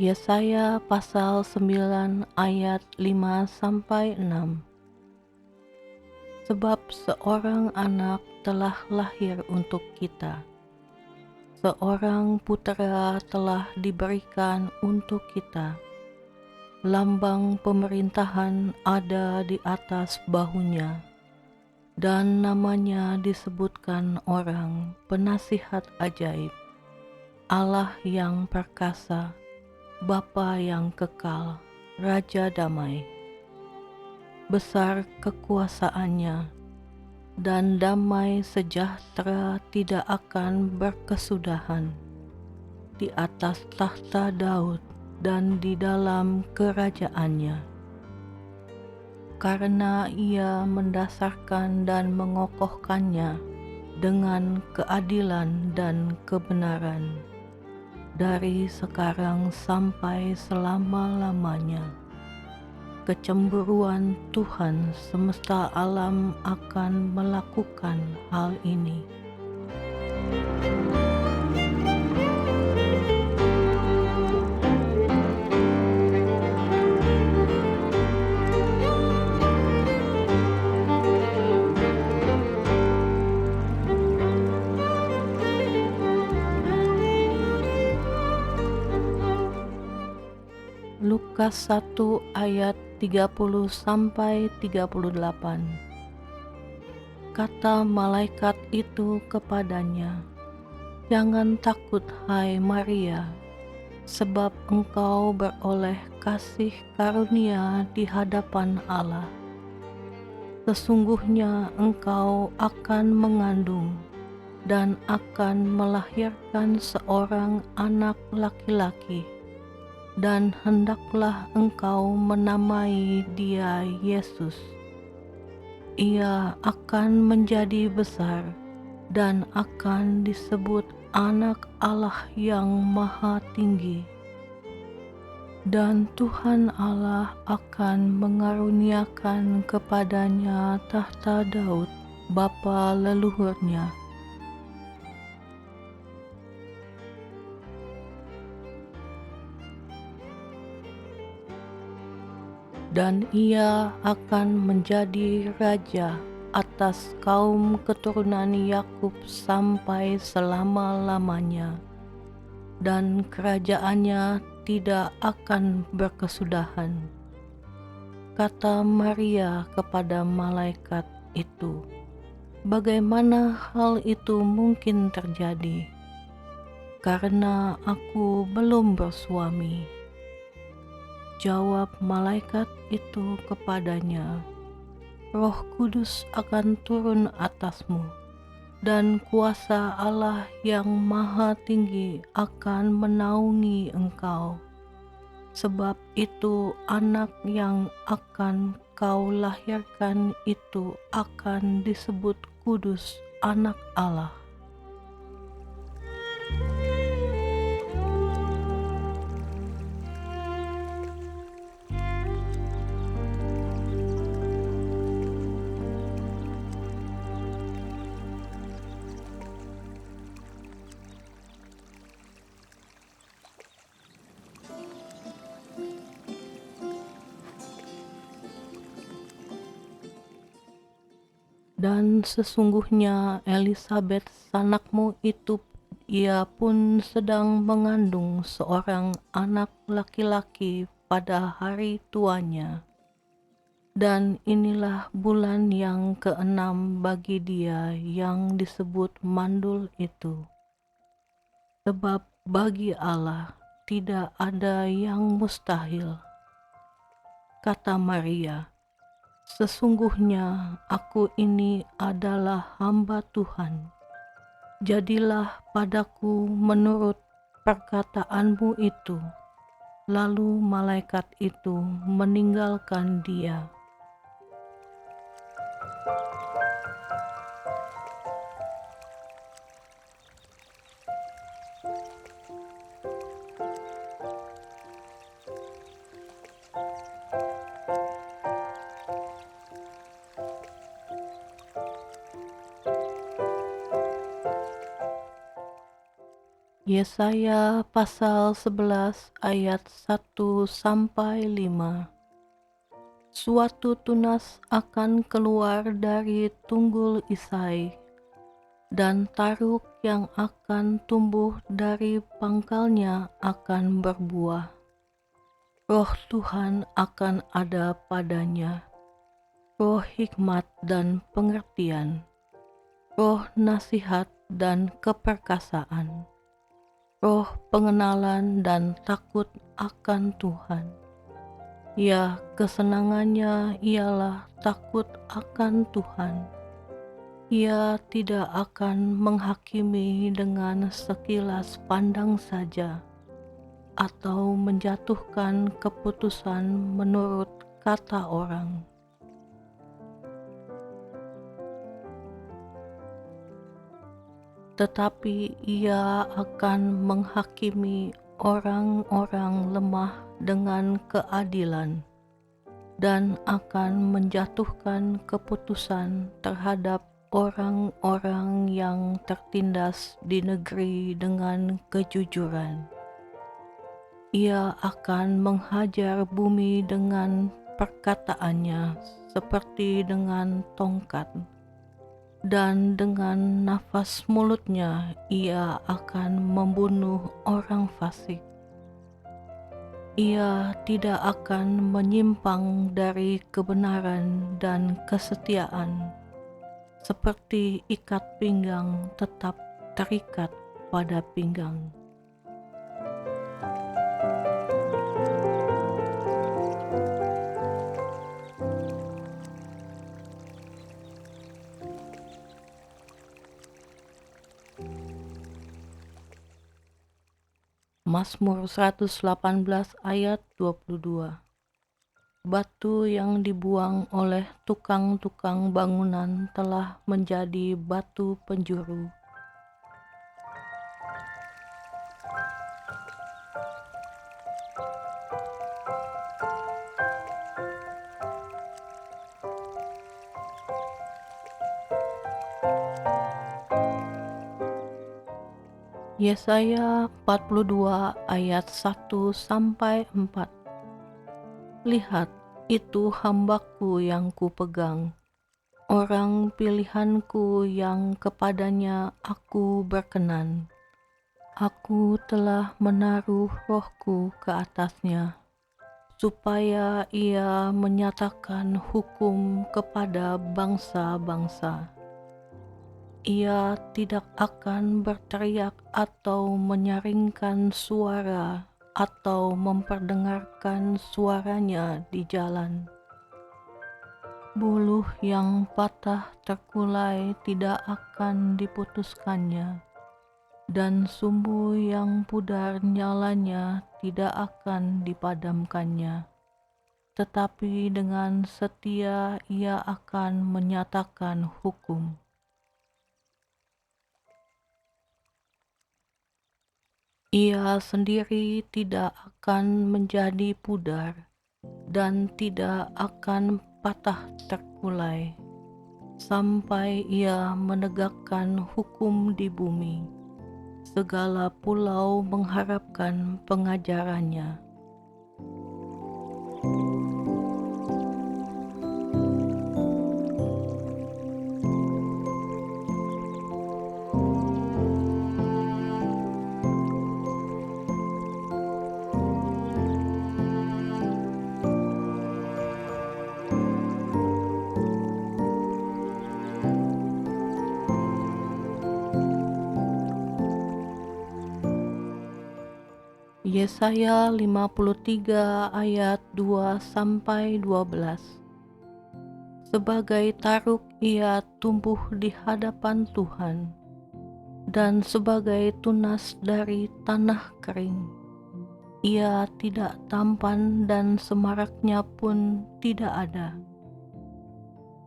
Yesaya pasal 9 ayat 5-6. Sebab seorang anak telah lahir untuk kita, seorang putera telah diberikan untuk kita. Lambang pemerintahan ada di atas bahunya, dan namanya disebutkan orang penasihat ajaib, Allah yang perkasa, Bapa yang kekal, Raja damai. Besar kekuasaannya, dan damai sejahtera tidak akan berkesudahan di atas takhta Daud dan di dalam kerajaannya. Karena ia mendasarkan dan mengokohkannya dengan keadilan dan kebenaran dari sekarang sampai selama-lamanya. Kecemburuan Tuhan semesta alam akan melakukan hal ini. Lukas 1 ayat 30-38. Kata malaikat itu kepadanya, "Jangan takut, hai Maria, sebab engkau beroleh kasih karunia di hadapan Allah. Sesungguhnya engkau akan mengandung dan akan melahirkan seorang anak laki-laki, dan hendaklah engkau menamai dia Yesus. Ia akan menjadi besar dan akan disebut Anak Allah yang Maha Tinggi. Dan Tuhan Allah akan mengaruniakan kepadanya tahta Daud, bapa leluhurnya. Dan ia akan menjadi raja atas kaum keturunan Yakub sampai selama-lamanya, dan kerajaannya tidak akan berkesudahan." Kata Maria kepada malaikat itu, "Bagaimana hal itu mungkin terjadi? Karena aku belum bersuami." Jawab malaikat itu kepadanya, "Roh Kudus akan turun atasmu, dan kuasa Allah yang Maha Tinggi akan menaungi engkau. Sebab itu anak yang akan kau lahirkan itu akan disebut kudus, Anak Allah." Dan sesungguhnya Elisabet sanakmu itu, ia pun sedang mengandung seorang anak laki-laki pada hari tuanya. Dan inilah bulan yang ke-6 bagi dia yang disebut mandul itu. Sebab bagi Allah tidak ada yang mustahil. Kata Maria, "Sesungguhnya aku ini adalah hamba Tuhan. Jadilah padaku menurut perkataanmu itu." Lalu malaikat itu meninggalkan dia. Yesaya pasal 11 ayat 1-5. Suatu tunas akan keluar dari tunggul Isai, dan taruk yang akan tumbuh dari pangkalnya akan berbuah. Roh Tuhan akan ada padanya, roh hikmat dan pengertian, roh nasihat dan keperkasaan, roh pengenalan dan takut akan Tuhan. Ya, kesenangannya ialah takut akan Tuhan. Ia tidak akan menghakimi dengan sekilas pandang saja, atau menjatuhkan keputusan menurut kata orang. Tetapi ia akan menghakimi orang-orang lemah dengan keadilan, dan akan menjatuhkan keputusan terhadap orang-orang yang tertindas di negeri dengan kejujuran. Ia akan menghajar bumi dengan perkataannya seperti dengan tongkat, dan dengan nafas mulutnya ia akan membunuh orang fasik. Ia tidak akan menyimpang dari kebenaran dan kesetiaan, seperti ikat pinggang tetap terikat pada pinggang. Mazmur 118 ayat 22. Batu yang dibuang oleh tukang-tukang bangunan telah menjadi batu penjuru. Yesaya 42 ayat 1-4. Lihat, itu hambaku yang kupegang, orang pilihanku yang kepadanya aku berkenan. Aku telah menaruh rohku ke atasnya, supaya ia menyatakan hukum kepada bangsa-bangsa. Ia tidak akan berteriak atau menyaringkan suara atau memperdengarkan suaranya di jalan. Buluh yang patah terkulai tidak akan diputuskannya, dan sumbu yang pudar nyalanya tidak akan dipadamkannya. Tetapi dengan setia ia akan menyatakan hukum. Ia sendiri tidak akan menjadi pudar, dan tidak akan patah terkulai, sampai ia menegakkan hukum di bumi. Segala pulau mengharapkan pengajarannya. Yesaya 53 ayat 2-12. Sebagai taruk ia tumbuh di hadapan Tuhan, dan sebagai tunas dari tanah kering. Ia tidak tampan dan semaraknya pun tidak ada,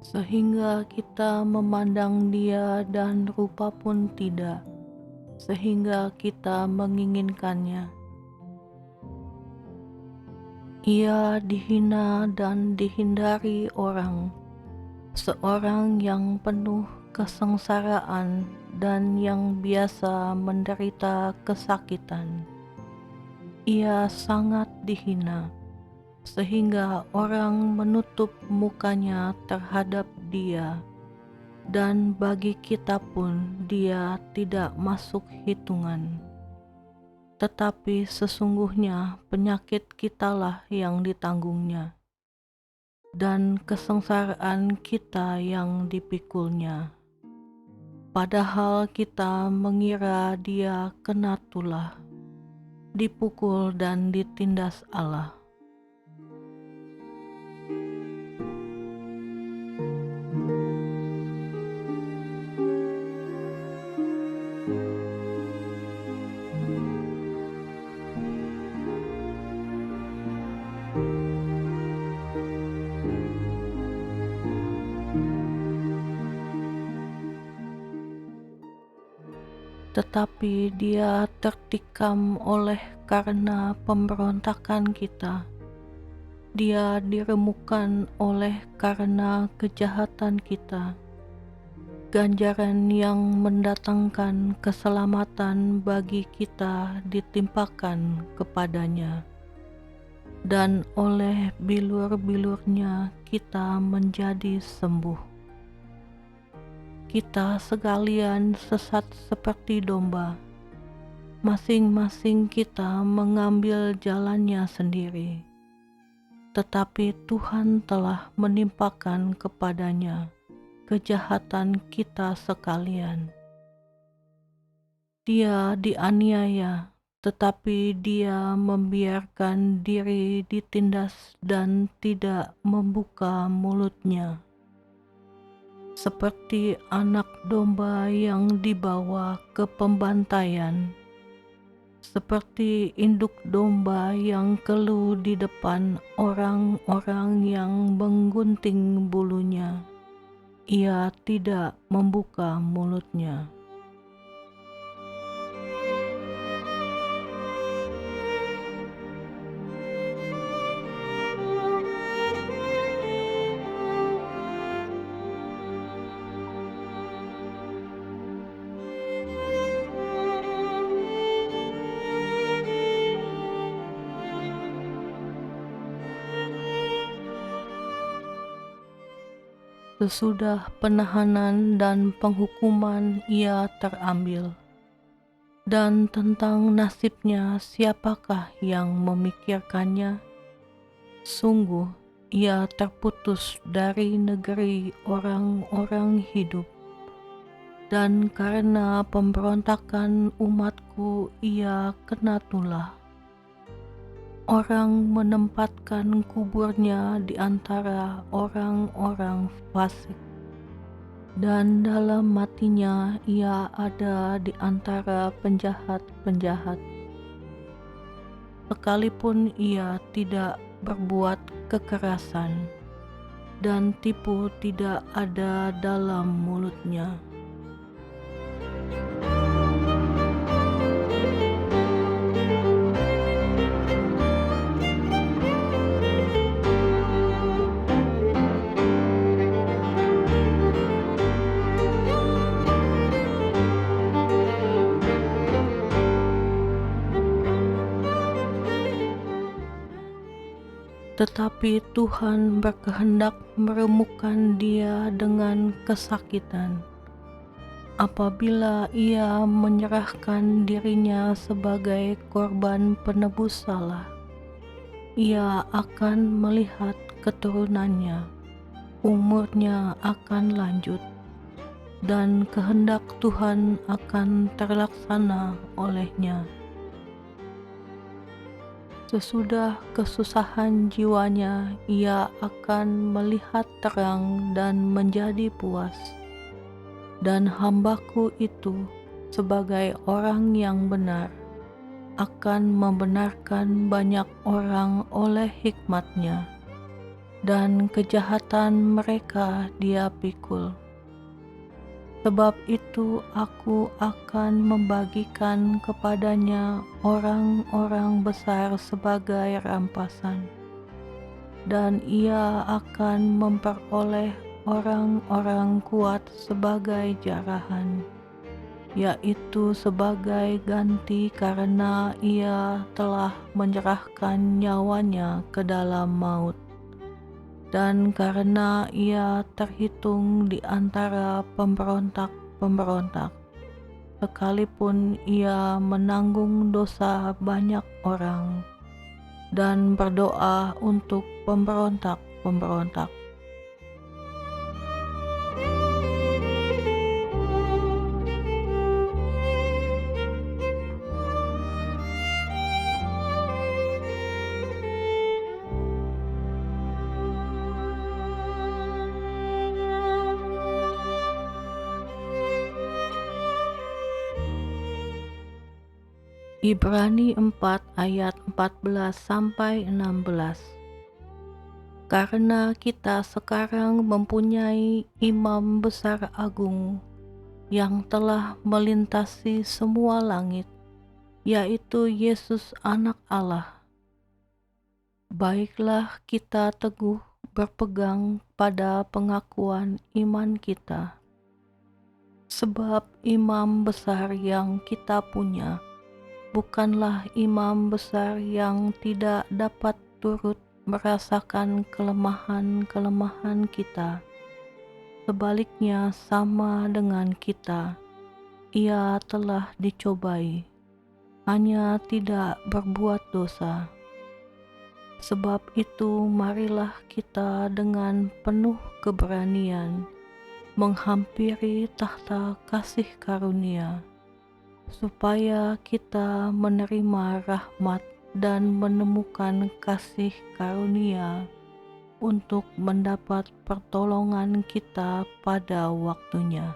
sehingga kita memandang dia, dan rupa pun tidak, sehingga kita menginginkannya. Ia dihina dan dihindari orang, seorang yang penuh kesengsaraan dan yang biasa menderita kesakitan. Ia sangat dihina, sehingga orang menutup mukanya terhadap dia, dan bagi kita pun dia tidak masuk hitungan. Tetapi sesungguhnya penyakit kitalah yang ditanggungnya, dan kesengsaraan kita yang dipikulnya. Padahal kita mengira dia kena tulah, dipukul dan ditindas Allah. Tetapi dia tertikam oleh karena pemberontakan kita. Dia diremukkan oleh karena kejahatan kita. Ganjaran yang mendatangkan keselamatan bagi kita ditimpakan kepadanya, dan oleh bilur-bilurnya kita menjadi sembuh. Kita sekalian sesat seperti domba, masing-masing kita mengambil jalannya sendiri, tetapi Tuhan telah menimpakan kepadanya kejahatan kita sekalian. Dia dianiaya, tetapi dia membiarkan diri ditindas dan tidak membuka mulutnya. Seperti anak domba yang dibawa ke pembantaian, seperti induk domba yang keluh di depan orang-orang yang menggunting bulunya, ia tidak membuka mulutnya. Sesudah penahanan dan penghukuman ia terambil. Dan tentang nasibnya siapakah yang memikirkannya? Sungguh, ia terputus dari negeri orang-orang hidup. Dan karena pemberontakan umatku ia kena tulah. Orang menempatkan kuburnya di antara orang-orang fasik, dan dalam matinya ia ada di antara penjahat-penjahat. Sekalipun ia tidak berbuat kekerasan, dan tipu tidak ada dalam mulutnya. Tetapi Tuhan berkehendak meremukkan dia dengan kesakitan. Apabila ia menyerahkan dirinya sebagai korban penebus salah, ia akan melihat keturunannya, umurnya akan lanjut, dan kehendak Tuhan akan terlaksana olehnya. Sesudah kesusahan jiwanya, ia akan melihat terang dan menjadi puas. Dan hambaku itu, sebagai orang yang benar, akan membenarkan banyak orang oleh hikmat-Nya, dan kejahatan mereka dia pikul. Sebab itu aku akan membagikan kepadanya orang-orang besar sebagai rampasan, dan ia akan memperoleh orang-orang kuat sebagai jarahan. yaitu sebagai ganti karena ia telah menyerahkan nyawanya ke dalam maut, dan karena ia terhitung di antara pemberontak-pemberontak, sekalipun ia menanggung dosa banyak orang, dan berdoa untuk pemberontak-pemberontak. Ibrani 4 ayat 14-16. Karena kita sekarang mempunyai imam besar agung yang telah melintasi semua langit, yaitu Yesus Anak Allah. Baiklah kita teguh berpegang pada pengakuan iman kita, sebab imam besar yang kita punya bukanlah imam besar yang tidak dapat turut merasakan kelemahan-kelemahan kita. Sebaliknya, sama dengan kita, ia telah dicobai, hanya tidak berbuat dosa. Sebab itu, marilah kita dengan penuh keberanian menghampiri takhta kasih karunia, supaya kita menerima rahmat dan menemukan kasih karunia untuk mendapat pertolongan kita pada waktunya.